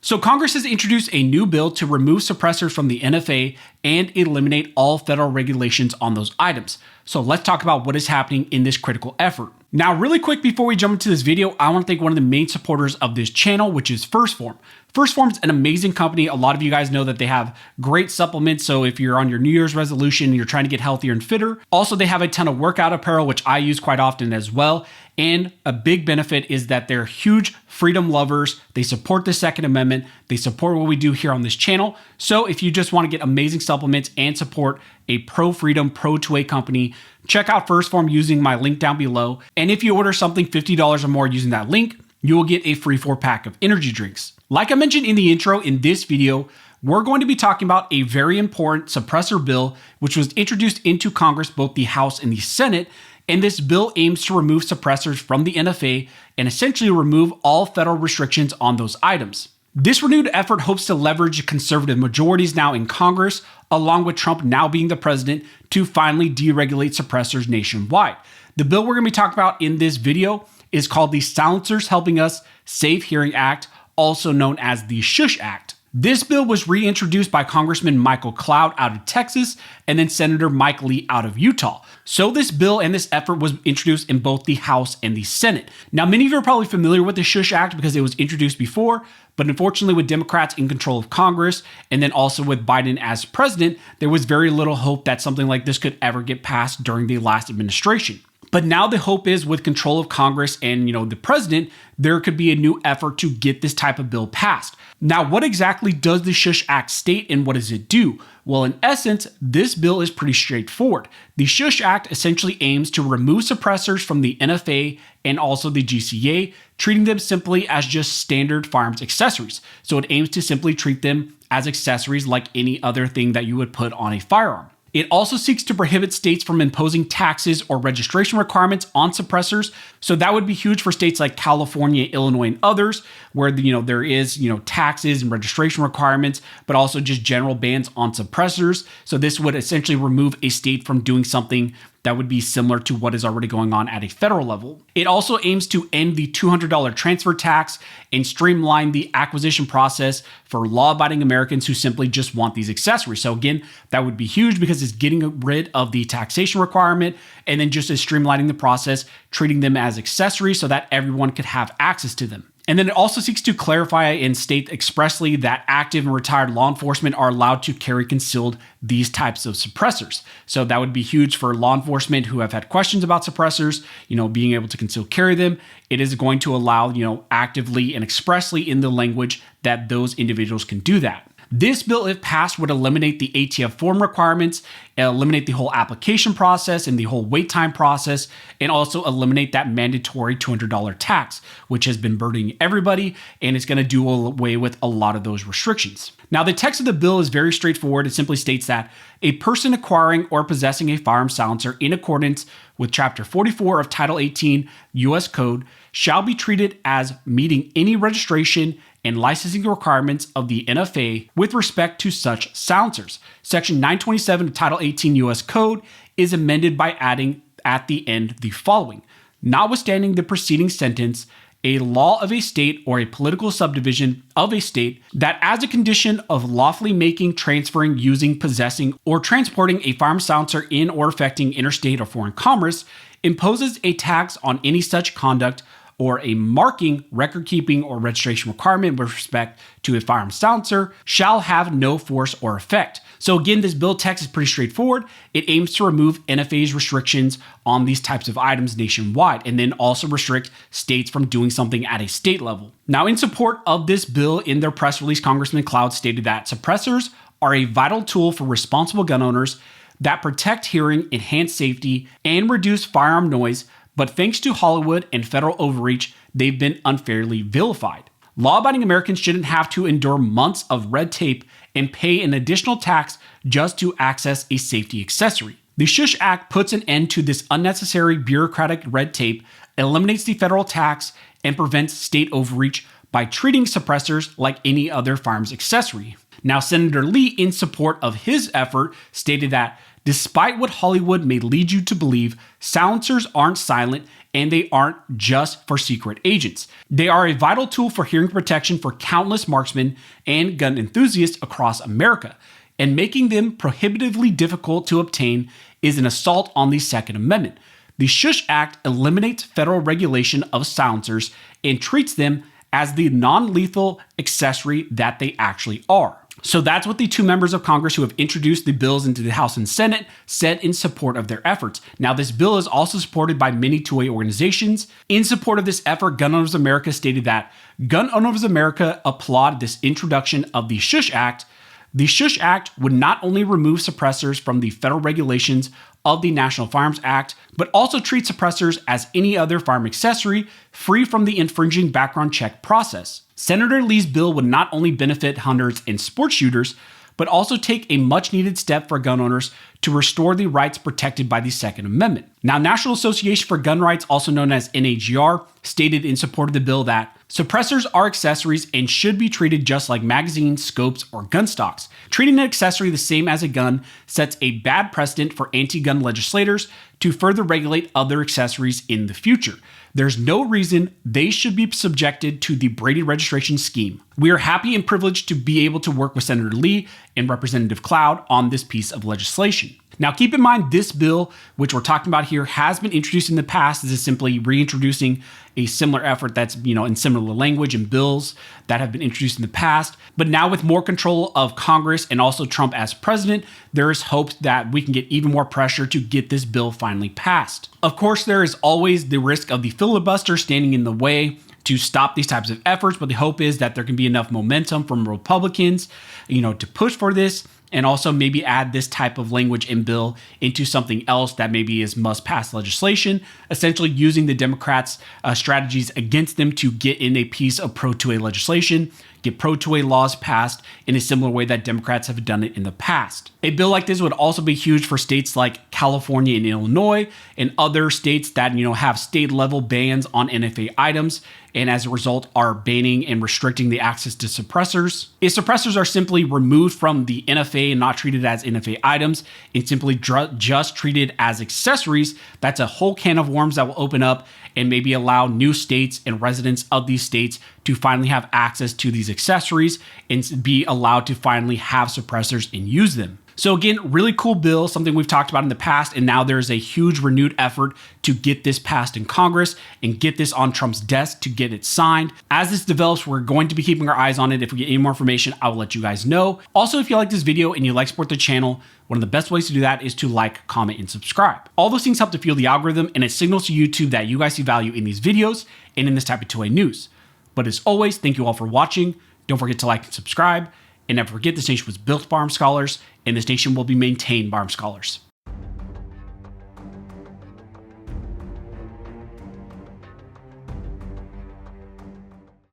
So Congress has introduced a new bill to remove suppressors from the NFA and eliminate all federal regulations on those items. So let's talk about what is happening in this critical effort. Now, really quick before we jump into this video, I want to thank one of the main supporters of this channel, which is 1st Phorm. 1st Phorm is an amazing company. A lot of you guys know that they have great supplements. So if you're on your New Year's resolution, you're trying to get healthier and fitter. Also, they have a ton of workout apparel, which I use quite often as well. And a big benefit is that they're huge freedom lovers. They support the Second Amendment. They support what we do here on this channel. So if you just want to get amazing supplements and support a pro-freedom, pro-2A company, check out 1st Phorm using my link down below. And if you order something $50 or more using that link, you will get a free 4-pack of energy drinks. Like I mentioned in the intro, in this video, we're going to be talking about a very important suppressor bill, which was introduced into Congress, both the House and the Senate. And this bill aims to remove suppressors from the NFA and essentially remove all federal restrictions on those items. This renewed effort hopes to leverage conservative majorities now in Congress, along with Trump now being the president, to finally deregulate suppressors nationwide. The bill we're going to be talking about in this video is called the Silencers Helping Us Safe Hearing Act, also known as the SHUSH Act. This bill was reintroduced by Congressman Michael Cloud out of Texas and then Senator Mike Lee out of Utah. So this bill and this effort was introduced in both the House and the Senate. Now, many of you are probably familiar with the SHUSH Act because it was introduced before, but unfortunately with Democrats in control of Congress and then also with Biden as president, there was very little hope that something like this could ever get passed during the last administration. But now the hope is with control of Congress and, the president, there could be a new effort to get this type of bill passed. Now, what exactly does the SHUSH Act state and what does it do? Well, in essence, this bill is pretty straightforward. The SHUSH Act essentially aims to remove suppressors from the NFA and also the GCA, treating them simply as just standard firearms accessories. So it aims to simply treat them as accessories like any other thing that you would put on a firearm. It also seeks to prohibit states from imposing taxes or registration requirements on suppressors. So that would be huge for states like California, Illinois, and others, where there is taxes and registration requirements, but also just general bans on suppressors. So this would essentially remove a state from doing something that would be similar to what is already going on at a federal level. It also aims to end the $200 transfer tax and streamline the acquisition process for law-abiding Americans who simply just want these accessories. So again, that would be huge because it's getting rid of the taxation requirement and then just streamlining the process, treating them as accessories so that everyone could have access to them. And then it also seeks to clarify and state expressly that active and retired law enforcement are allowed to carry concealed these types of suppressors. So that would be huge for law enforcement who have had questions about suppressors, being able to conceal carry them. It is going to allow, actively and expressly in the language that those individuals can do that. This bill, if passed, would eliminate the ATF form requirements, eliminate the whole application process and the whole wait time process, and also eliminate that mandatory $200 tax, which has been burdening everybody, and it's going to do away with a lot of those restrictions. Now, the text of the bill is very straightforward. It simply states that a person acquiring or possessing a firearm silencer in accordance with Chapter 44 of Title 18 U.S. Code shall be treated as meeting any registration and licensing requirements of the NFA with respect to such silencers. Section 927 of Title 18 U.S. Code is amended by adding at the end the following: notwithstanding the preceding sentence, a law of a state or a political subdivision of a state that as a condition of lawfully making, transferring, using, possessing, or transporting a firearm silencer in or affecting interstate or foreign commerce imposes a tax on any such conduct or a marking, record keeping, or registration requirement with respect to a firearm silencer shall have no force or effect. So again, this bill text is pretty straightforward. It aims to remove NFA's restrictions on these types of items nationwide, and then also restrict states from doing something at a state level. Now, in support of this bill, in their press release, Congressman Cloud stated that suppressors are a vital tool for responsible gun owners that protect hearing, enhance safety, and reduce firearm noise. But thanks to Hollywood and federal overreach, they've been unfairly vilified. Law-abiding Americans shouldn't have to endure months of red tape and pay an additional tax just to access a safety accessory. The SHUSH Act puts an end to this unnecessary bureaucratic red tape, eliminates the federal tax, and prevents state overreach by treating suppressors like any other firearms accessory. Now, Senator Lee, in support of his effort, stated that despite what Hollywood may lead you to believe, silencers aren't silent and they aren't just for secret agents. They are a vital tool for hearing protection for countless marksmen and gun enthusiasts across America, and making them prohibitively difficult to obtain is an assault on the Second Amendment. The SHUSH Act eliminates federal regulation of silencers and treats them as the non-lethal accessory that they actually are. So that's what the two members of Congress who have introduced the bills into the House and Senate said in support of their efforts. Now, this bill is also supported by many 2A organizations. In support of this effort, Gun Owners America stated that Gun Owners America applaud this introduction of the SHUSH Act. The SHUSH Act would not only remove suppressors from the federal regulations of the National Firearms Act, but also treat suppressors as any other firearm accessory, free from the infringing background check process. Senator Lee's bill would not only benefit hunters and sports shooters, but also take a much needed step for gun owners to restore the rights protected by the Second Amendment. Now, National Association for Gun Rights, also known as NAGR, stated in support of the bill that suppressors are accessories and should be treated just like magazines, scopes, or gun stocks. Treating an accessory the same as a gun sets a bad precedent for anti-gun legislators to further regulate other accessories in the future. There's no reason they should be subjected to the Brady registration scheme. We are happy and privileged to be able to work with Senator Lee and Representative Cloud on this piece of legislation. Now, keep in mind this bill, which we're talking about here, has been introduced in the past. This is simply reintroducing a similar effort that's, in similar language and bills that have been introduced in the past. But now with more control of Congress and also Trump as president, there is hope that we can get even more pressure to get this bill finally passed. Of course, there is always the risk of the filibuster standing in the way to stop these types of efforts, but the hope is that there can be enough momentum from Republicans, to push for this, and also maybe add this type of language and bill into something else that maybe is must-pass legislation, essentially using the Democrats' strategies against them to get in a piece of pro-2A legislation, get pro-2A laws passed in a similar way that Democrats have done it in the past. A bill like this would also be huge for states like California and Illinois and other states that, have state-level bans on NFA items, and as a result are banning and restricting the access to suppressors. If suppressors are simply removed from the NFA and not treated as NFA items and simply just treated as accessories, that's a whole can of worms that will open up and maybe allow new states and residents of these states to finally have access to these accessories and be allowed to finally have suppressors and use them. So again, really cool bill, something we've talked about in the past, and now there's a huge renewed effort to get this passed in Congress and get this on Trump's desk to get it signed. As this develops, we're going to be keeping our eyes on it. If we get any more information, I will let you guys know. Also, if you like this video and you like support the channel, one of the best ways to do that is to like, comment, and subscribe. All those things help to fuel the algorithm, and it signals to YouTube that you guys see value in these videos and in this type of 2A news. But as always, thank you all for watching. Don't forget to like and subscribe. And never forget, this nation was built by armed scholars, and this nation will be maintained by armed scholars.